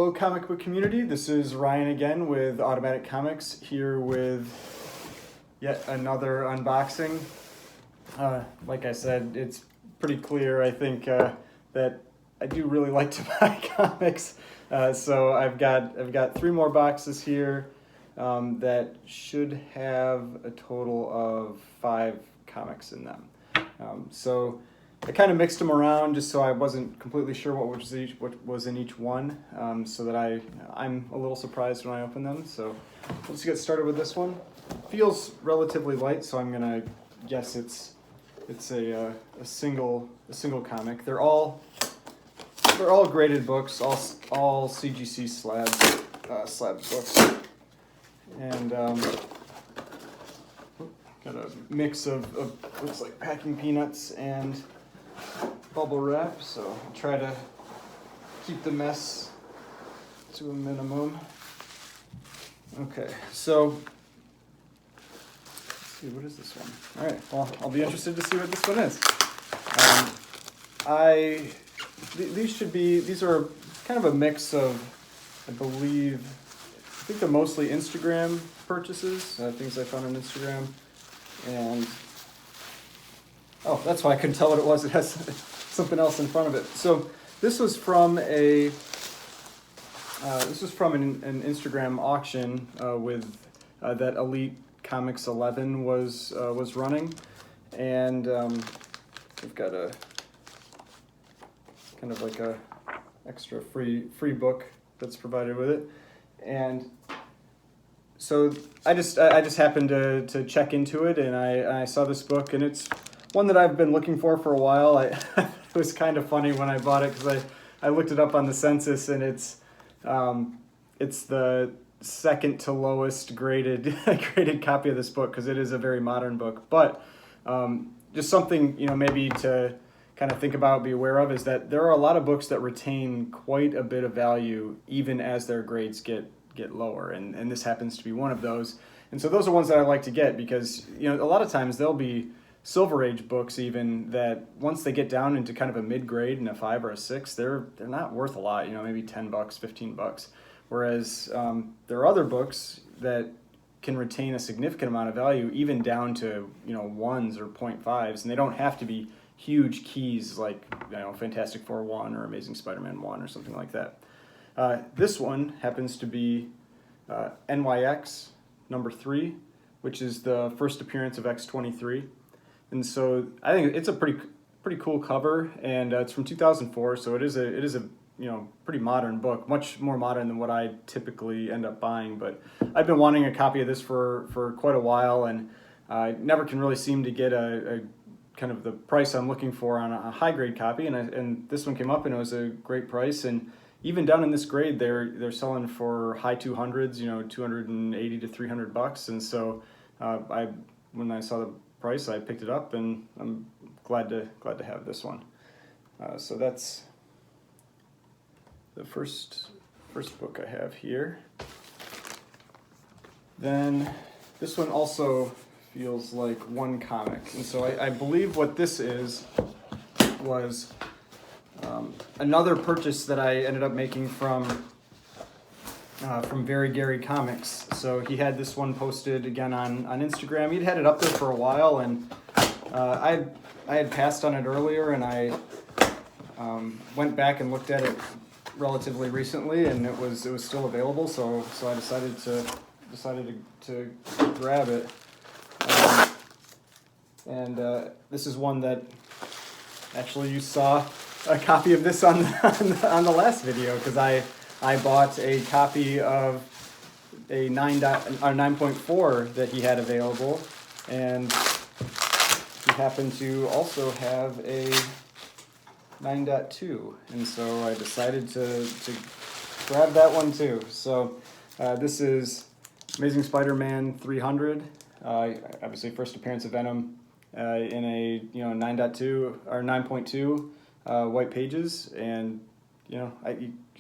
Hello comic book community, this is Ryan again with Automatic Comics, here with yet another unboxing. Like I said, it's pretty clear, I think, that I do really like to buy comics. So I've got 3 more boxes here that should have a total of 5 comics in them. So I kind of mixed them around just so I wasn't completely sure what was in each one, so that I'm a little surprised when I open them. So let's get started with this one. Feels relatively light, so I'm gonna guess it's a single comic. They're all graded books, all CGC slabs books, and got a mix of looks like packing peanuts and bubble wrap, so I'll try to keep the mess to a minimum. Okay, so let's see, what is this one? All right, well, I'll be interested to see what this one is. These are kind of a mix of, I think they're mostly Instagram purchases, things I found on Instagram, and oh, that's why I couldn't tell what it was. It has something else in front of it. So this was from an Instagram auction with that Elite Comics 11 was running, and we've got a kind of like a extra free book that's provided with it, and so I just happened to check into it, and I saw this book, and it's one that I've been looking for a while. It was kind of funny when I bought it because I looked it up on the census, and it's the second to lowest graded copy of this book because it is a very modern book. But just something, maybe to kind of think about, be aware of, is that there are a lot of books that retain quite a bit of value even as their grades get lower, and this happens to be one of those. And so those are ones that I like to get because a lot of times there'll be Silver Age books even that once they get down into kind of a mid-grade and a 5 or a 6, they're not worth a lot, maybe $10, $15. Whereas there are other books that can retain a significant amount of value even down to 1s or 0.5s, and they don't have to be huge keys like Fantastic Four 1 or Amazing Spider-Man 1 or something like that. This one happens to be NYX number 3, which is the first appearance of X-23. And so I think it's a pretty cool cover, and it's from 2004, so it is a pretty modern book, much more modern than what I typically end up buying. But I've been wanting a copy of this for quite a while, and I never can really seem to get a kind of the price I'm looking for on a high grade copy, and this one came up and it was a great price. And even down in this grade, they're selling for high 200s, $280 to $300, and so when I saw the price, I picked it up, and I'm glad to have this one. So that's the first book I have here. Then this one also feels like one comic, and so I believe what this was another purchase that I ended up making from Very Gary Comics. So he had this one posted again on Instagram. He'd had it up there for a while, and I had passed on it earlier, and I went back and looked at it relatively recently, and it was still available. So I decided to grab it, and this is one that actually you saw a copy of this on the last video, because I bought a copy of a 9.4 that he had available, and he happened to also have a 9.2, and so I decided to grab that one too. So this is Amazing Spider-Man 300, obviously first appearance of Venom in a 9.2 or 9.2 white pages, and you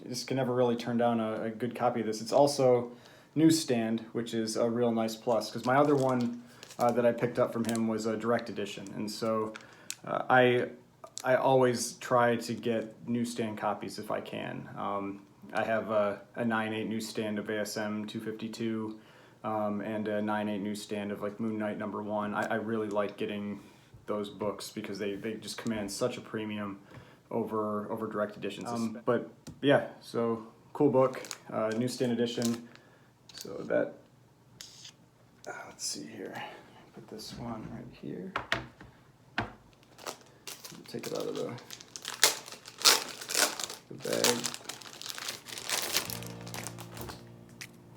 just can never really turn down a good copy of this. It's also newsstand, which is a real nice plus, because my other one that I picked up from him was a direct edition, and so I always try to get newsstand copies if I can. I have a 9/8 newsstand of ASM 252 and a 9/8 newsstand of like Moon Knight #1. I really like getting those books because they just command such a premium over direct editions. But yeah, so cool book, newsstand edition. So that, let's see here, put this one right here. Take it out of the bag.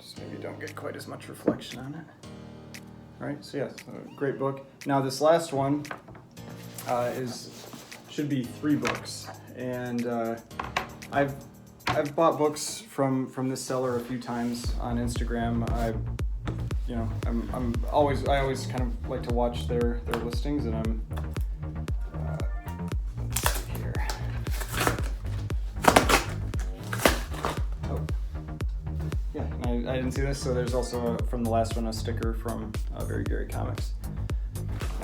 Just maybe don't get quite as much reflection on it. All right, so yeah, great book. Now this last one should be 3 books, and I've bought books from this seller a few times on Instagram. I always kind of like to watch their listings, and I'm let's see here. Oh, yeah, I didn't see this. So there's also from the last one a sticker from Very Gary Comics.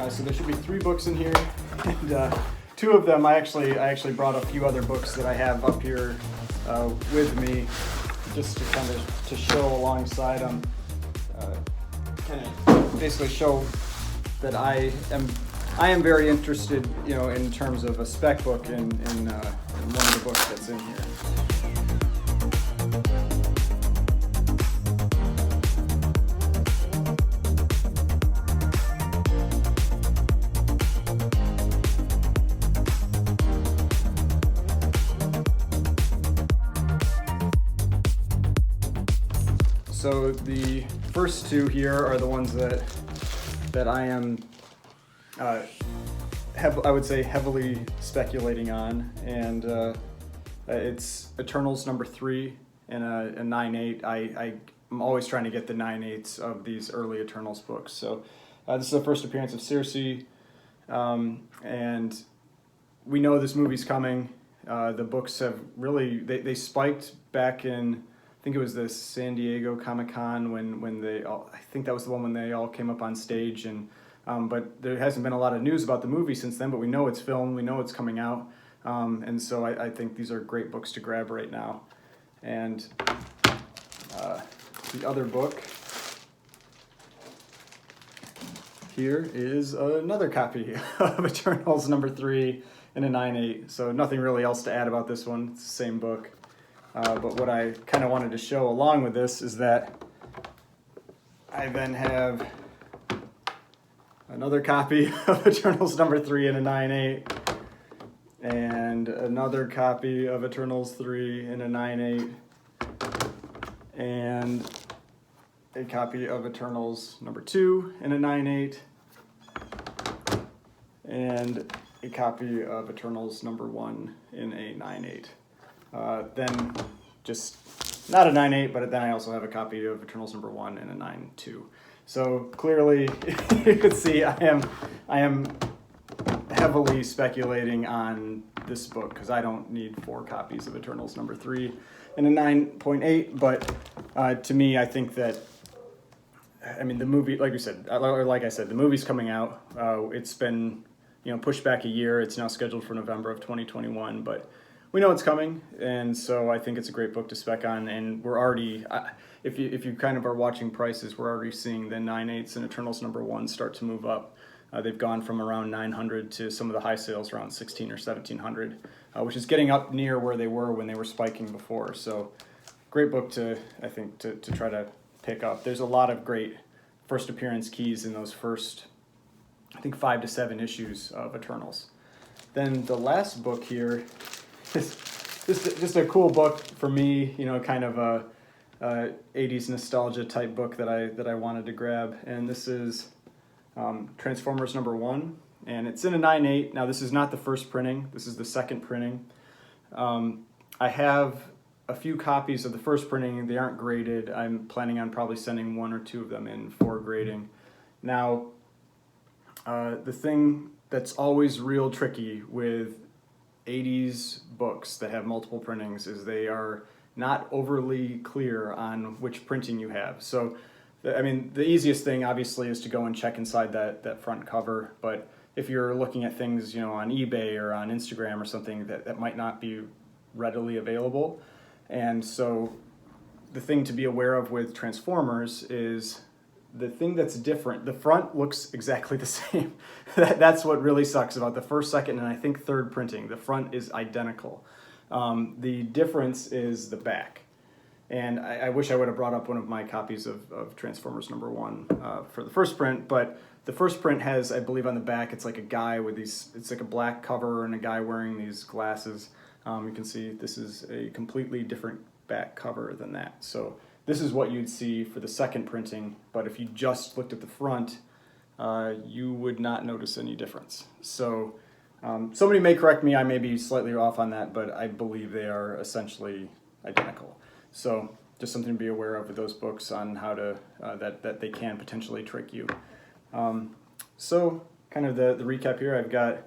So there should be 3 books in here, and 2 of them I actually brought a few other books that I have up here with me, just to kind of to show alongside them, kind of basically show that I am very interested, in terms of a spec book in one of the books that's in here. So the first 2 here are the ones that I am, I would say, heavily speculating on, and it's Eternals #3 and a 9/8. I'm always trying to get the 9/8s of these early Eternals books. So this is the first appearance of Circe, and we know this movie's coming. The books have really they spiked back in, I think it was the San Diego Comic-Con when they all, I think that was the one when they all came up on stage, and but there hasn't been a lot of news about the movie since then, but we know it's filmed, we know it's coming out, and so I think these are great books to grab right now. And the other book here is another copy of Eternals #3 and a 9/8, so nothing really else to add about this one, it's the same book. But what I kind of wanted to show along with this is that I then have another copy of Eternals #3 and a 9/8, and another copy of Eternals 3 and a 9/8, and a copy of Eternals #2 and a 9/8, and a copy of Eternals #1 in a 9/8. Then just not a 9/8, but then I also have a copy of Eternals #1 and a 9/2. So clearly, you can see I am heavily speculating on this book because I don't need 4 copies of Eternals #3 and a 9.8. But to me, I think that, I mean, the movie, like I said, the movie's coming out. It's been pushed back a year. It's now scheduled for November of 2021, but we know it's coming, and so I think it's a great book to spec on. And we're already, if you kind of are watching prices, we're already seeing the 9/8s and Eternals #1 start to move up. They've gone from around 900 to some of the high sales around 16 or 1700, which is getting up near where they were when they were spiking before. So great book to, I think, to try to pick up. There's a lot of great first appearance keys in those first, I think, 5 to 7 issues of Eternals. Then the last book here is just a cool book for me, kind of a 80s nostalgia type book that I wanted to grab, and this is Transformers #1, and it's in a 9/8. Now this is not the first printing, this is the second printing. I have a few copies of the first printing. They aren't graded. I'm planning on probably sending 1 or 2 of them in for grading. Now the thing that's always real tricky with 80s books that have multiple printings is they are not overly clear on which printing you have. So, I mean, the easiest thing obviously is to go and check inside that front cover, but if you're looking at things, on eBay or on Instagram or something, that might not be readily available. And so the thing to be aware of with Transformers is the thing that's different. The front looks exactly the same. That's what really sucks about the first, second, and I think third printing. The front is identical. The difference is the back. And I wish I would have brought up one of my copies of Transformers #1 for the first print, but the first print has, I believe on the back, it's like a guy with these, it's like a black cover and a guy wearing these glasses. You can see this is a completely different back cover than that. So this is what you'd see for the second printing, but if you just looked at the front, you would not notice any difference. So somebody may correct me, I may be slightly off on that, but I believe they are essentially identical. So just something to be aware of with those books on how to, that they can potentially trick you. So kind of the recap here, I've got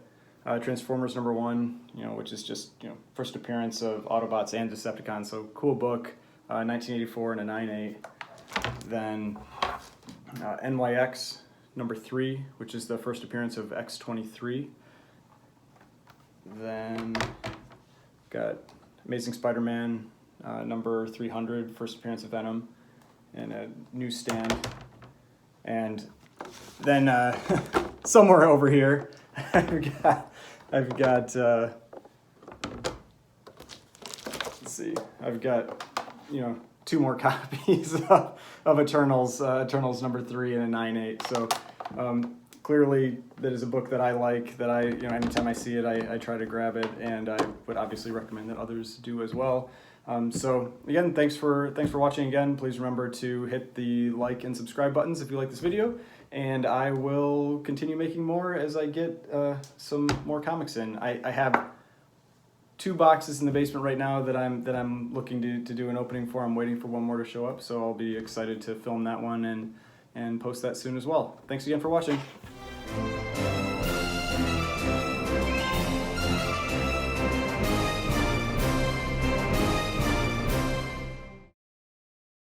Transformers #1, which is just, first appearance of Autobots and Decepticons, so cool book, 1984 and a 9.8. Then NYX #3, which is the first appearance of X-23. Then got Amazing Spider-Man number 300, first appearance of Venom, and a newsstand. And then somewhere over here, I've got let's see, I've got, 2 more copies of Eternals, Eternals #3 and a 9.8. So clearly that is a book that I like, that I, anytime I see it, I try to grab it, and I would obviously recommend that others do as well. So again, thanks for watching again. Please remember to hit the like and subscribe buttons if you like this video, and I will continue making more as I get some more comics in. I have 2 boxes in the basement right now that I'm looking to do an opening for. I'm waiting for one more to show up, so I'll be excited to film that one and post that soon as well. Thanks again for watching.